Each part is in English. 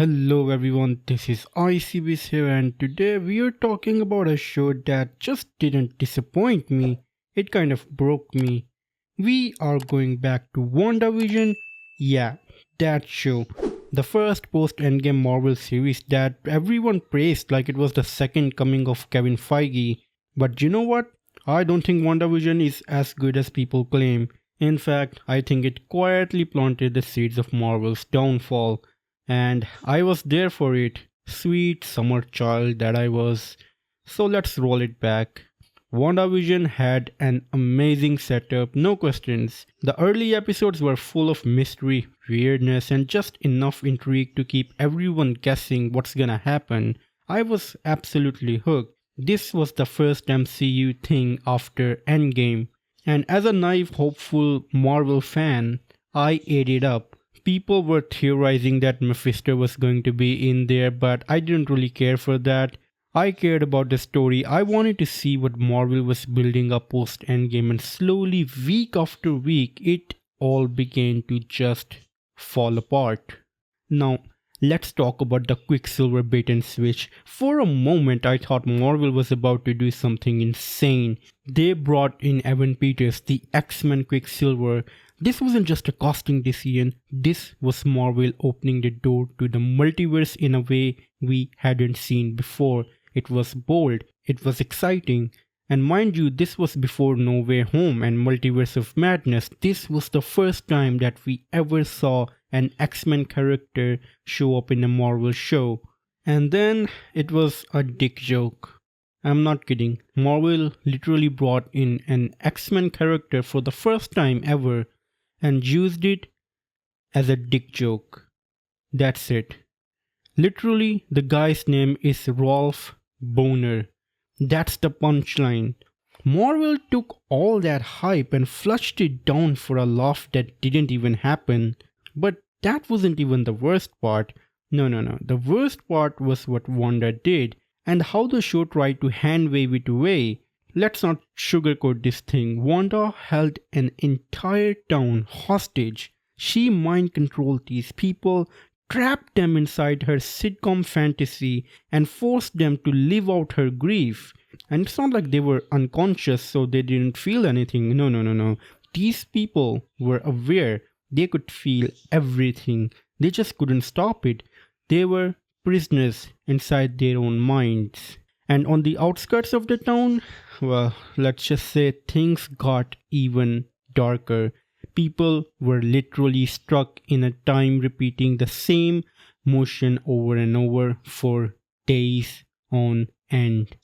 Hello everyone, this is ICBs here and today we are talking about a show that just didn't disappoint me, it kind of broke me. We are going back to WandaVision, yeah, that show. The first post-Endgame Marvel series that everyone praised like it was the second coming of Kevin Feige. But you know what? I don't think WandaVision is as good as people claim. In fact, I think it quietly planted the seeds of Marvel's downfall. And I was there for it. Sweet summer child that I was. So let's roll it back. WandaVision had an amazing setup, no questions. The early episodes were full of mystery, weirdness, and just enough intrigue to keep everyone guessing what's gonna happen. I was absolutely hooked. This was the first MCU thing after Endgame. And as a naive, hopeful Marvel fan, I ate it up. People were theorizing that Mephisto was going to be in there, but I didn't really care for that. I cared about the story. I wanted to see what Marvel was building up post Endgame, and slowly, week after week, it all began to just fall apart. Now, let's talk about the Quicksilver bait and switch. For a moment, I thought Marvel was about to do something insane. They brought in Evan Peters, the X-Men Quicksilver. This wasn't just a casting decision, this was Marvel opening the door to the multiverse in a way we hadn't seen before. It was bold, it was exciting. And mind you, this was before No Way Home and Multiverse of Madness. This was the first time that we ever saw an X-Men character show up in a Marvel show. And then it was a dick joke. I'm not kidding. Marvel literally brought in an X-Men character for the first time ever and used it as a dick joke. That's it. Literally, the guy's name is Rolf Boner. That's the punchline. Marvel took all that hype and flushed it down for a laugh that didn't even happen. But that wasn't even the worst part. No. The worst part was what Wanda did and how the show tried to hand wave it away. Let's not sugarcoat this thing. Wanda held an entire town hostage. She mind controlled these people, trapped them inside her sitcom fantasy, and forced them to live out her grief. And it's not like they were unconscious so they didn't feel anything. No. These people were aware. They could feel everything. They just couldn't stop it. They were prisoners inside their own minds. And on the outskirts of the town, well, let's just say things got even darker. People were literally stuck in a time repeating the same motion over and over for days on end.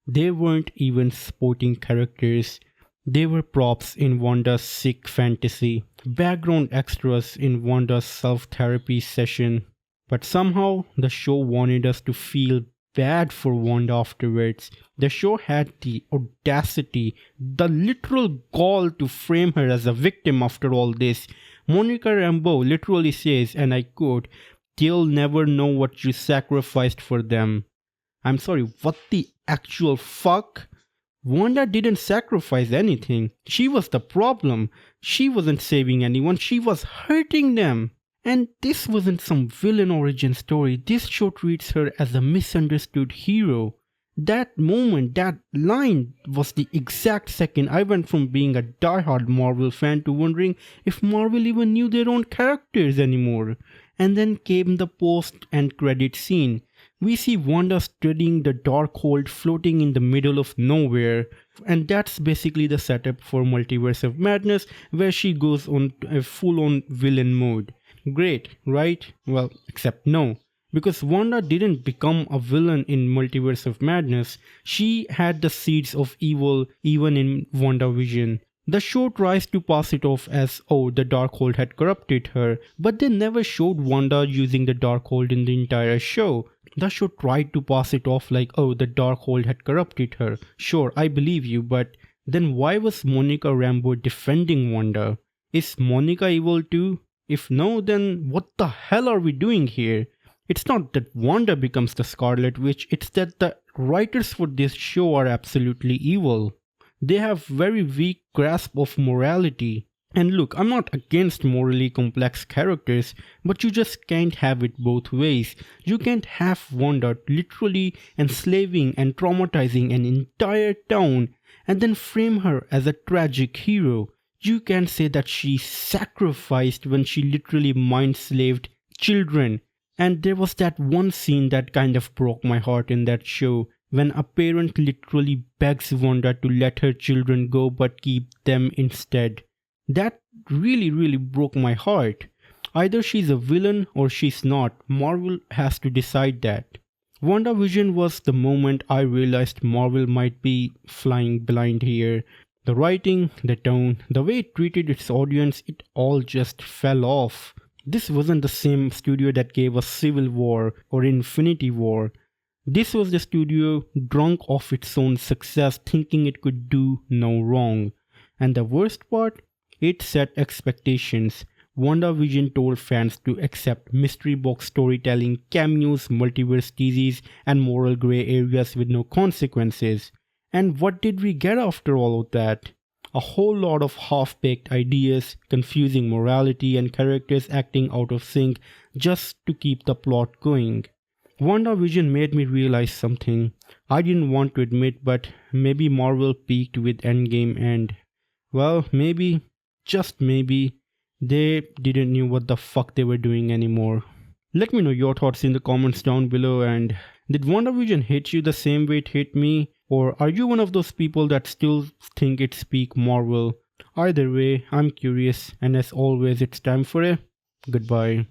They weren't even supporting characters. They were props in Wanda's sick fantasy, background extras in Wanda's self-therapy session. But somehow, the show wanted us to feel bad for Wanda afterwards. The show had the audacity, the literal gall to frame her as a victim after all this. Monica Rambeau literally says, and I quote, "They'll never know what you sacrificed for them." I'm sorry, what the actual fuck? Wanda didn't sacrifice anything. She was the problem. She wasn't saving anyone, she was hurting them. And this wasn't some villain origin story. This show treats her as a misunderstood hero. That moment, that line was the exact second I went from being a diehard Marvel fan to wondering if Marvel even knew their own characters anymore. And then came the post and credit scene. We see Wanda studying the Darkhold floating in the middle of nowhere. And that's basically the setup for Multiverse of Madness, where she goes on a full-on villain mode. Great, right? Well, except no. Because Wanda didn't become a villain in Multiverse of Madness. She had the seeds of evil even in WandaVision. The show tries to pass it off as, oh, the Darkhold had corrupted her. But they never showed Wanda using the Darkhold in the entire show. The show tried to pass it off like, oh, the Darkhold had corrupted her. Sure, I believe you, but then why was Monica Rambeau defending Wanda? Is Monica evil too? If no, then what the hell are we doing here? It's not that Wanda becomes the Scarlet Witch, it's that the writers for this show are absolutely evil. They have very weak grasp of morality. And look, I'm not against morally complex characters, but you just can't have it both ways. You can't have Wanda literally enslaving and traumatizing an entire town and then frame her as a tragic hero. You can say that she sacrificed when she literally mind slaved children. And there was that one scene that kind of broke my heart in that show when a parent literally begs Wanda to let her children go but keep them instead. That really broke my heart. Either she's a villain or she's not. Marvel has to decide that. WandaVision was the moment I realized Marvel might be flying blind here. The writing, the tone, the way it treated its audience, it all just fell off. This wasn't the same studio that gave us Civil War or Infinity War. This was the studio drunk off its own success, thinking it could do no wrong. And the worst part? It set expectations. WandaVision told fans to accept mystery box storytelling, cameos, multiverse teases, and moral grey areas with no consequences. And what did we get after all of that? A whole lot of half-baked ideas, confusing morality, and characters acting out of sync just to keep the plot going. WandaVision made me realize something I didn't want to admit, but maybe Marvel peaked with Endgame and, well, maybe, just maybe, they didn't know what the fuck they were doing anymore. Let me know your thoughts in the comments down below, and did WandaVision hit you the same way it hit me? Or are you one of those people that still think it's peak Marvel? Either way, I'm curious, and as always, it's time for a goodbye.